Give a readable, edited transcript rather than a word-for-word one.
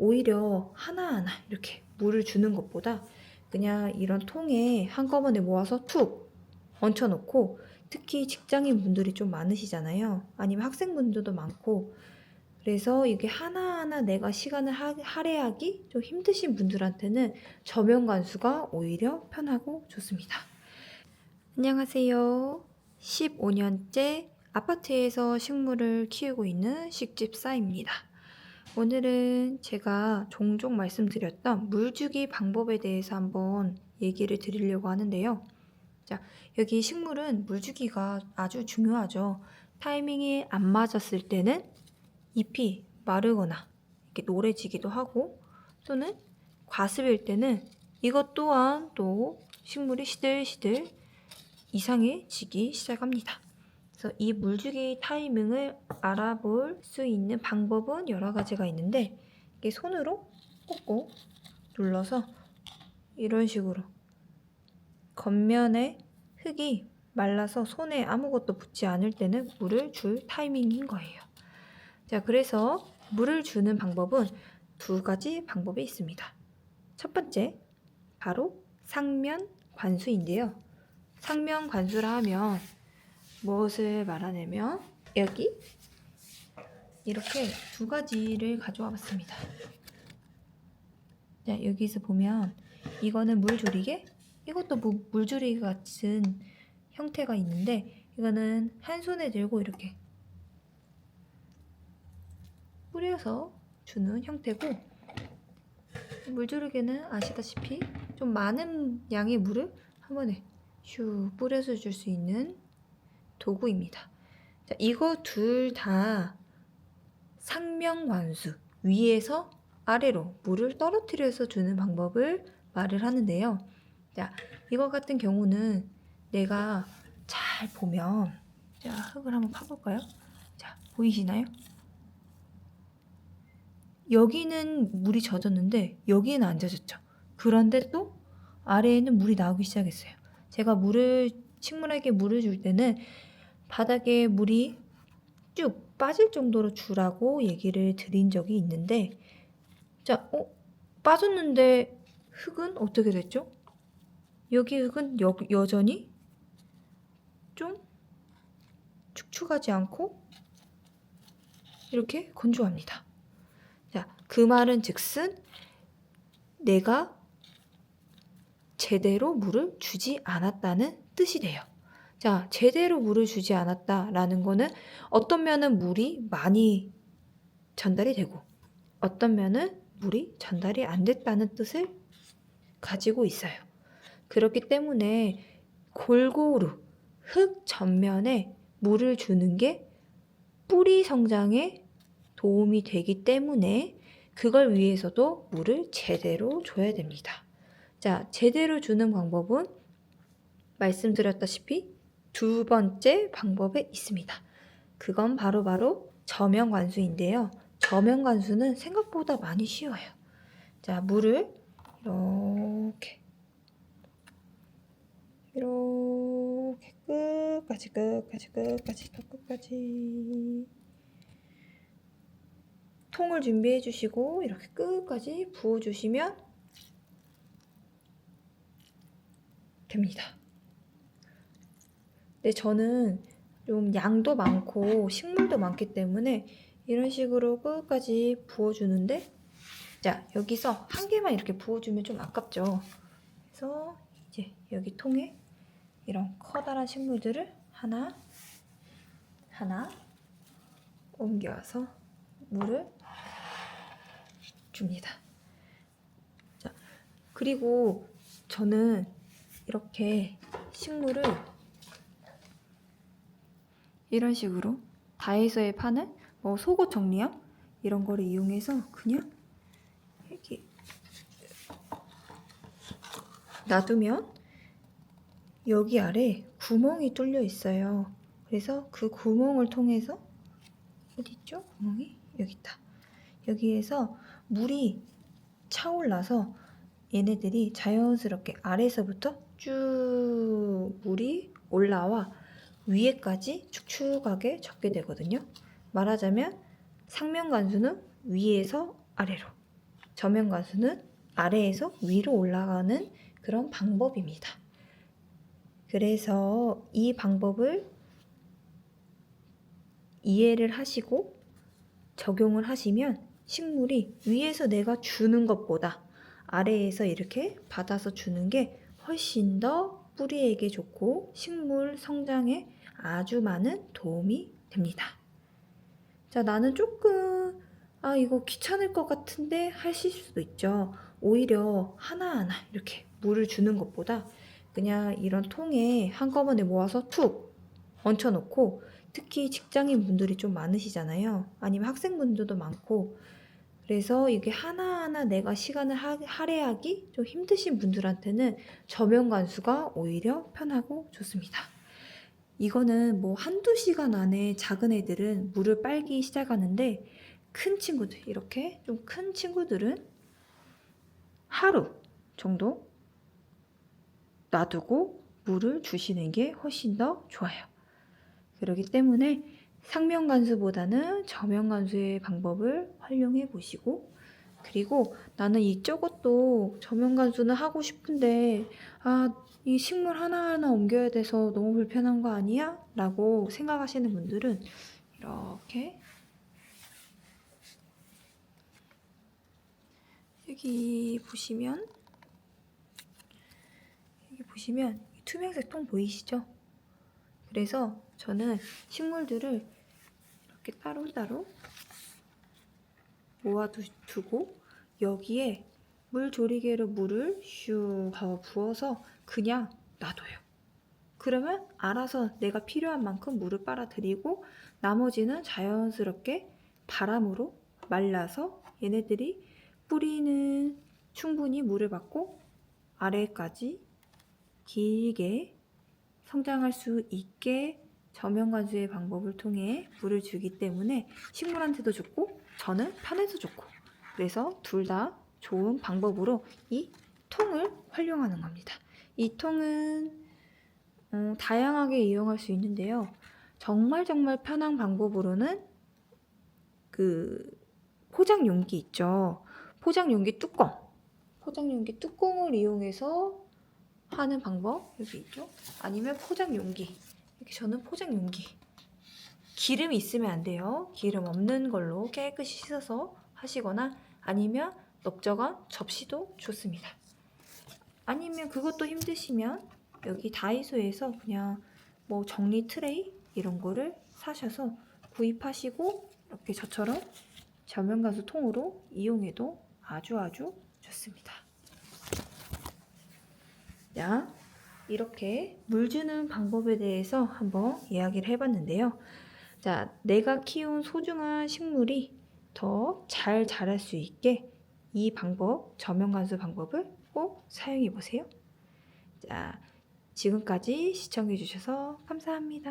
오히려 하나하나 이렇게 물을 주는 것보다 그냥 이런 통에 한꺼번에 모아서 툭 얹혀 놓고, 특히 직장인 분들이 좀 많으시잖아요. 아니면 학생분들도 많고, 그래서 이게 하나하나 내가 시간을 할애하기 좀 힘드신 분들한테는 저면 관수가 오히려 편하고 좋습니다. 안녕하세요. 15년째 아파트에서 식물을 키우고 있는 식집사입니다. 오늘은 제가 종종 말씀드렸던 물주기 방법에 대해서 한번 얘기를 드리려고 하는데요. 자, 여기 식물은 물주기가 아주 중요하죠. 타이밍이 안 맞았을 때는 잎이 마르거나 이렇게 노래지기도 하고, 또는 과습일 때는 이것 또한 또 식물이 시들시들 이상해지기 시작합니다. 그래서 이 물주기 타이밍을 알아볼 수 있는 방법은 여러 가지가 있는데, 이게 손으로 꾹꾹 눌러서 이런 식으로 겉면에 흙이 말라서 손에 아무것도 붙지 않을 때는 물을 줄 타이밍인 거예요. 자, 그래서 물을 주는 방법은 두 가지 방법이 있습니다. 첫 번째, 바로 상면 관수인데요. 상면 관수라 하면 무엇을 말하냐면, 여기 이렇게 두 가지를 가져와 봤습니다. 자, 여기서 보면 이거는 물조리개, 이것도 물조리개 같은 형태가 있는데, 이거는 한 손에 들고 이렇게 뿌려서 주는 형태고, 물조리개는 아시다시피 좀 많은 양의 물을 한 번에 슉 뿌려서 줄 수 있는 도구입니다. 자, 이거 둘 다 상면관수, 위에서 아래로 물을 떨어뜨려서 주는 방법을 말을 하는데요. 자, 이거 같은 경우는 내가 잘 보면, 자, 흙을 한번 파볼까요? 자, 보이시나요? 여기는 물이 젖었는데 여기는 안 젖었죠. 그런데 또 아래에는 물이 나오기 시작했어요. 제가 식물에게 물을 줄 때는 바닥에 물이 쭉 빠질 정도로 주라고 얘기를 드린 적이 있는데, 자, 빠졌는데 흙은 어떻게 됐죠? 여기 흙은 여전히 좀 축축하지 않고 이렇게 건조합니다. 자, 그 말은 즉슨 내가 제대로 물을 주지 않았다는 뜻이 돼요. 자, 제대로 물을 주지 않았다라는 거는 어떤 면은 물이 많이 전달이 되고, 어떤 면은 물이 전달이 안 됐다는 뜻을 가지고 있어요. 그렇기 때문에 골고루 흙 전면에 물을 주는 게 뿌리 성장에 도움이 되기 때문에 그걸 위해서도 물을 제대로 줘야 됩니다. 자, 제대로 주는 방법은 말씀드렸다시피 두 번째 방법에 있습니다. 그건 바로 저면 관수인데요. 저면 관수는 생각보다 많이 쉬워요. 자, 물을 이렇게 끝까지 통을 준비해 주시고 이렇게 끝까지 부어 주시면 됩니다. 근데 저는 좀 양도 많고 식물도 많기 때문에 이런 식으로 끝까지 부어주는데, 자, 여기서 한 개만 이렇게 부어주면 좀 아깝죠. 그래서 이제 여기 통에 이런 커다란 식물들을 하나 옮겨와서 물을 줍니다. 자, 그리고 저는 이렇게 식물을 이런 식으로 다이소에 파는 속옷 정리함 이런 거를 이용해서 그냥 이렇게 놔두면 여기 아래 구멍이 뚫려 있어요. 그래서 그 구멍을 통해서, 어디 있죠? 구멍이 여기 있다. 여기에서 물이 차올라서 얘네들이 자연스럽게 아래에서부터 쭉 물이 올라와 위에까지 축축하게 젖게 되거든요. 말하자면 상면 관수는 위에서 아래로, 저면관수는 아래에서 위로 올라가는 그런 방법입니다. 그래서 이 방법을 이해를 하시고 적용을 하시면 식물이 위에서 내가 주는 것보다 아래에서 이렇게 받아서 주는 게 훨씬 더 뿌리에게 좋고 식물 성장에 아주 많은 도움이 됩니다. 자, 나는 조금 이거 귀찮을 것 같은데 하실 수도 있죠. 오히려 하나하나 이렇게 물을 주는 것보다 그냥 이런 통에 한꺼번에 모아서 툭 얹혀놓고, 특히 직장인 분들이 좀 많으시잖아요. 아니면 학생분들도 많고, 그래서 이게 하나하나 내가 시간을 할애하기 좀 힘드신 분들한테는 저면관수가 오히려 편하고 좋습니다. 이거는 뭐 한두 시간 안에 작은 애들은 물을 빨기 시작하는데, 큰 친구들, 이렇게 좀 큰 친구들은 하루 정도 놔두고 물을 주시는 게 훨씬 더 좋아요. 그렇기 때문에 상면관수보다는 저면관수의 방법을 활용해 보시고, 그리고 나는 이쪽도 저면관수는 하고 싶은데 이 식물 하나하나 옮겨야 돼서 너무 불편한 거 아니야? 라고 생각하시는 분들은 이렇게 여기 보시면 투명색 통 보이시죠? 그래서 저는 식물들을 이렇게 따로따로 모아두고 여기에 물조리개로 물을 슉 부어서 그냥 놔둬요. 그러면 알아서 내가 필요한 만큼 물을 빨아들이고 나머지는 자연스럽게 바람으로 말라서 얘네들이 뿌리는 충분히 물을 받고 아래까지 길게 성장할 수 있게 저면관수의 방법을 통해 물을 주기 때문에 식물한테도 좋고 저는 편해서 좋고, 그래서 둘 다 좋은 방법으로 이 통을 활용하는 겁니다. 이 통은 다양하게 이용할 수 있는데요. 정말 편한 방법으로는 그 포장 용기 있죠. 포장 용기 뚜껑을 이용해서 하는 방법 여기 있죠. 아니면 포장 용기, 이렇게 저는 포장 용기, 기름이 있으면 안 돼요. 기름 없는 걸로 깨끗이 씻어서 하시거나 아니면 넓적한 접시도 좋습니다. 아니면 그것도 힘드시면 여기 다이소에서 그냥 뭐 정리 트레이 이런 거를 사셔서 구입하시고 이렇게 저처럼 저면관수 통으로 이용해도 아주 좋습니다. 자, 이렇게 물 주는 방법에 대해서 한번 이야기를 해봤는데요. 자, 내가 키운 소중한 식물이 더 잘 자랄 수 있게 이 방법, 저면관수 방법을 꼭 사용해 보세요. 자, 지금까지 시청해 주셔서 감사합니다.